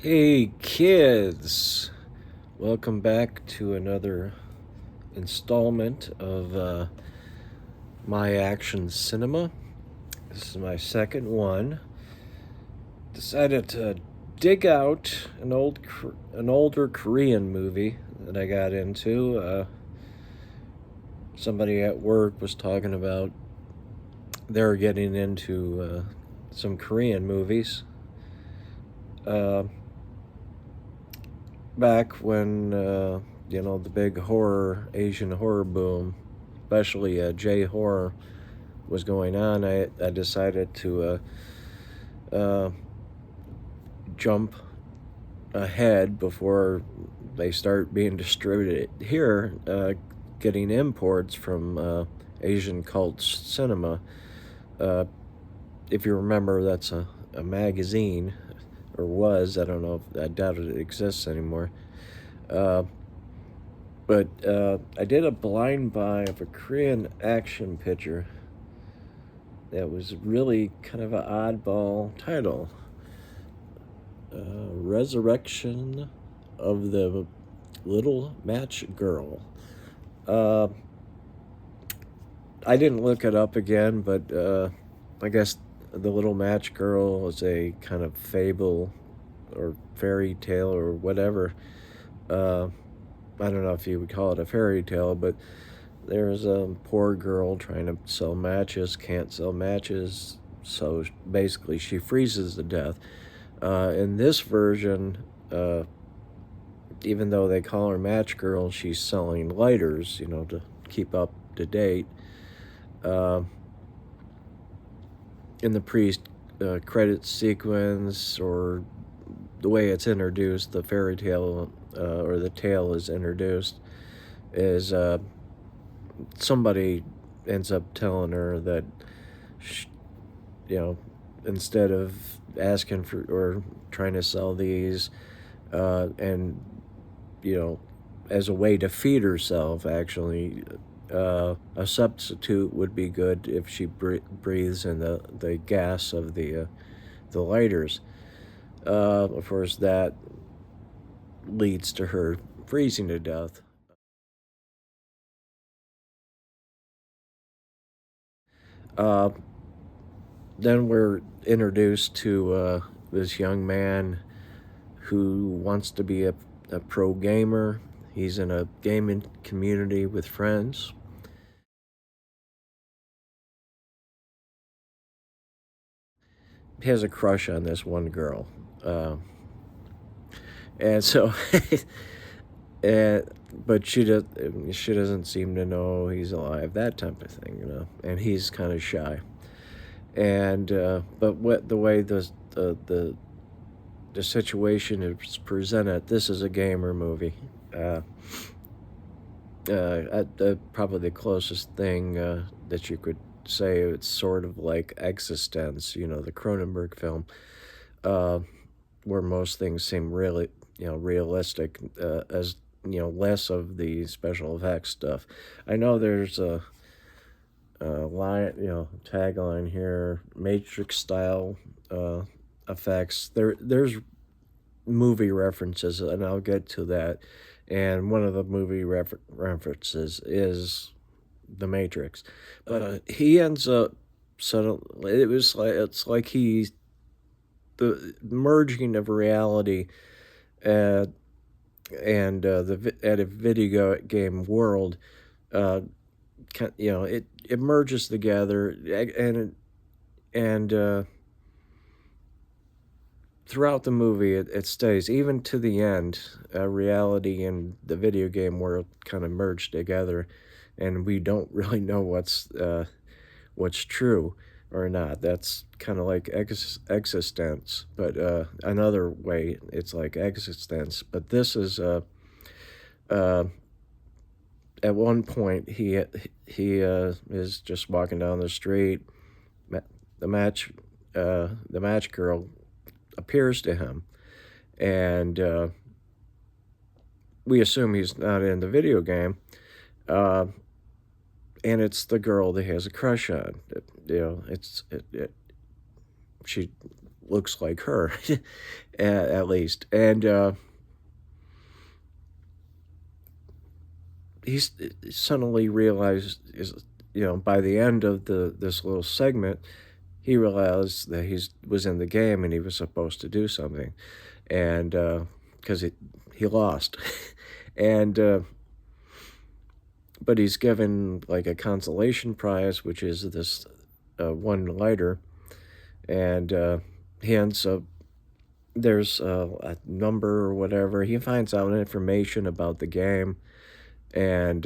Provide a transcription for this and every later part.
Hey kids, welcome back to another installment of My Action Cinema. This is my second one. Decided to dig out an older Korean movie that I got into. Somebody at work was talking about they're getting into some Korean movies. Uh, Back when the big Asian horror boom, especially J horror, was going on, I decided to uh, jump ahead before they start being distributed here, getting imports from Asian cult cinema. Uh, if you remember, that's a magazine, or was. I don't know. I doubt it exists anymore. Uh, But I did a blind buy of a Korean action picture that was really kind of an oddball title. Resurrection of the Little Match Girl. Uh, I didn't look it up again, but I guess the Little Match Girl is a kind of fable or fairy tale or whatever. Uh, I don't know if you would call it a fairy tale, but there's a poor girl trying to sell matches, can't sell matches, so basically she freezes to death. In this version, even though they call her Match Girl, she's selling lighters, to keep up to date. Uh, in the credit sequence, or the way it's introduced, the fairy tale or the tale is introduced, is somebody ends up telling her that, she, instead of asking for or trying to sell these, and as a way to feed herself, actually, a substitute would be good if she breathes in the gas of the lighters. Of course, that leads to her freezing to death. Uh, then we're introduced to this young man who wants to be a pro gamer. He's in a gaming community with friends. He has a crush on this one girl. And so, and, but she doesn't seem to know he's alive, that type of thing. And he's kind of shy. And but the way the situation is presented, this is a gamer movie. Probably the closest thing that you could say, it's sort of like Existence, the Cronenberg film, uh, where most things seem really, realistic, as less of the special effects stuff. I know there's a line, tagline here, Matrix style effects. There's movie references, and I'll get to that. And one of the movie references is the Matrix, but he ends up suddenly. It's like he's the merging of reality uh, and at a video game world. Uh, it merges together, and throughout the movie, it stays, even to the end. Reality and the video game world kind of merge together, and we don't really know what's true or not. That's kind of like existence, but another way it's like existence. But this is uh, at one point he is just walking down the street. The match girl appears to him, and we assume he's not in the video game. Uh, and it's the girl that he has a crush on. She looks like her, at least, and, he's suddenly realized is by the end of this little segment, he realized that he's was in the game and he was supposed to do something, and, 'cause he lost, and, but he's given, like, a consolation prize, which is this, 1 lighter, and, he ends up there's a number or whatever. He finds out information about the game, and,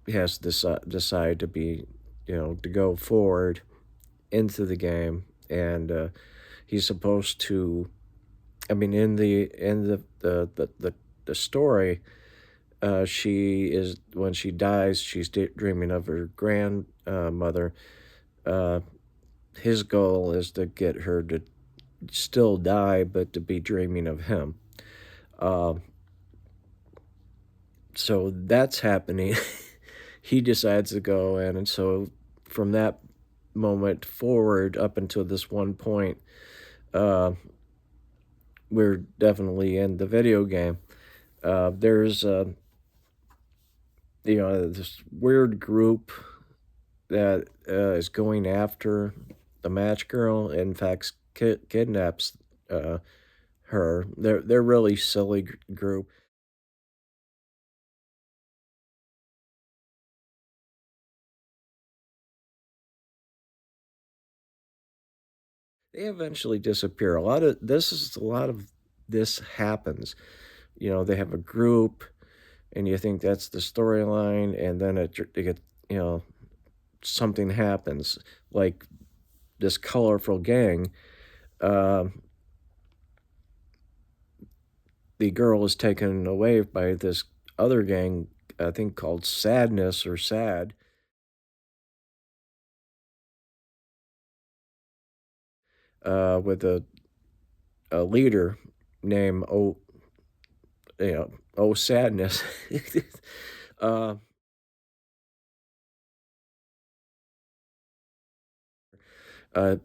he has to decide to be to go forward into the game, and, he's supposed to I mean, in the story, she is when she dies, she's dreaming of her grandmother. Uh, his goal is to get her to still die, but to be dreaming of him. Um, so that's happening. He decides to go in, and so from that moment forward up until this one point, uh, we're definitely in the video game. There's this weird group that is going after the match girl. In fact, kidnaps uh, her. They're really silly group. They eventually disappear. A lot of this happens. They have a group, and you think that's the storyline, and then it get something happens, like this colorful gang. Um, the girl is taken away by this other gang, I think called Sadness or Sad, with a leader named Oh Sadness. uh,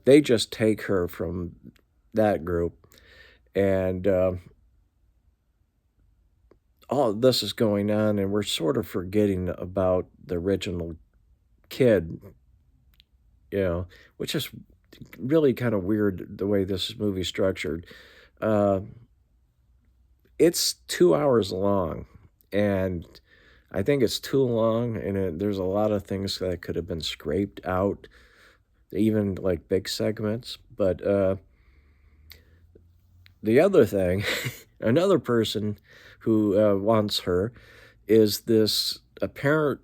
they just take her from that group, and all this is going on, and we're sort of forgetting about the original kid, you know, which is really kind of weird the way this movie's structured. Uh, it's 2 hours long, and I think it's too long, and there's a lot of things that could have been scraped out, even like big segments. But the other thing, another person who wants her is this apparent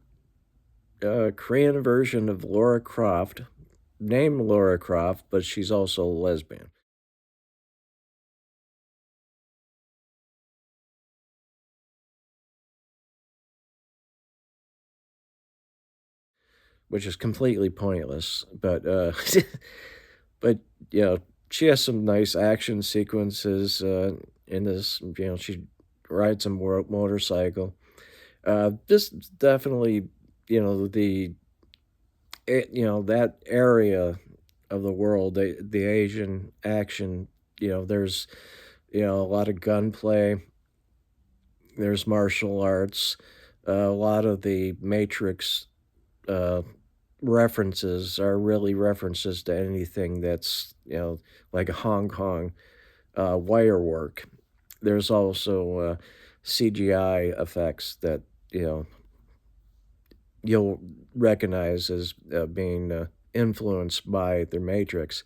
Korean version of Laura Croft, named Laura Croft, but she's also a lesbian, which is completely pointless. But but you know, she has some nice action sequences in this. She rides a motorcycle. This definitely, that area of the world, the Asian action. There's a lot of gunplay. There's martial arts. A lot of the Matrix uh, references are really references to anything that's like a Hong Kong wire work. There's also CGI effects that you know you'll recognize as being influenced by the Matrix.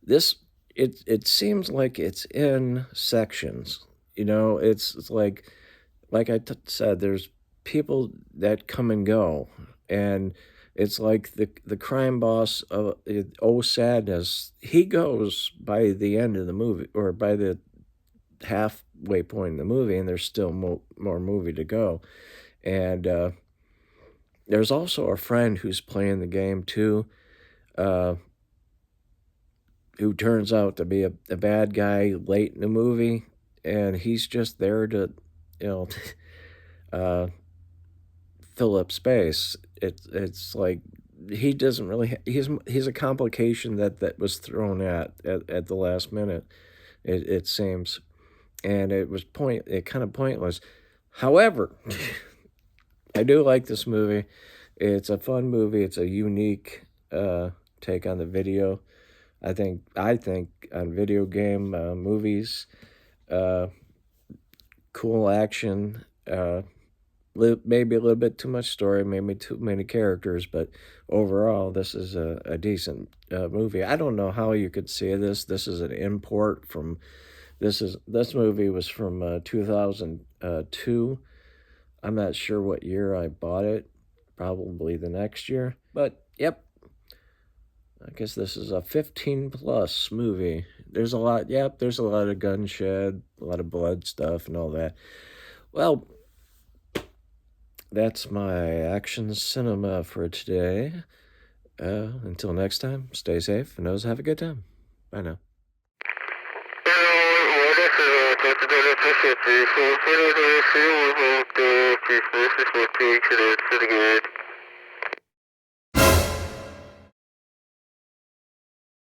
This it seems like it's in sections. It's like said, there's people that come and go, and it's like the crime boss of Oh Sadness. He goes by the end of the movie, or by the halfway point in the movie, and there's still more movie to go. And there's also a friend who's playing the game too, uh, who turns out to be a bad guy late in the movie, and he's just there to, you know, uh, fill up space. It's like he doesn't really he's a complication that was thrown at the last minute, it seems, and it kinda pointless. However, I do like this movie. It's a fun movie, it's a unique, take on the video. I think on video game, movies, uh, cool action, maybe a little bit too much story, maybe too many characters, but overall, this is a decent, movie. I don't know how you could say this. This is an import from this movie was from, 2002. I'm not sure what year I bought it, probably the next year, but yep, I guess this is a 15 plus movie. There's a lot of gun shed, a lot of blood stuff and all that. Well, that's my action cinema for today. Until next time, stay safe and always have a good time. Bye now.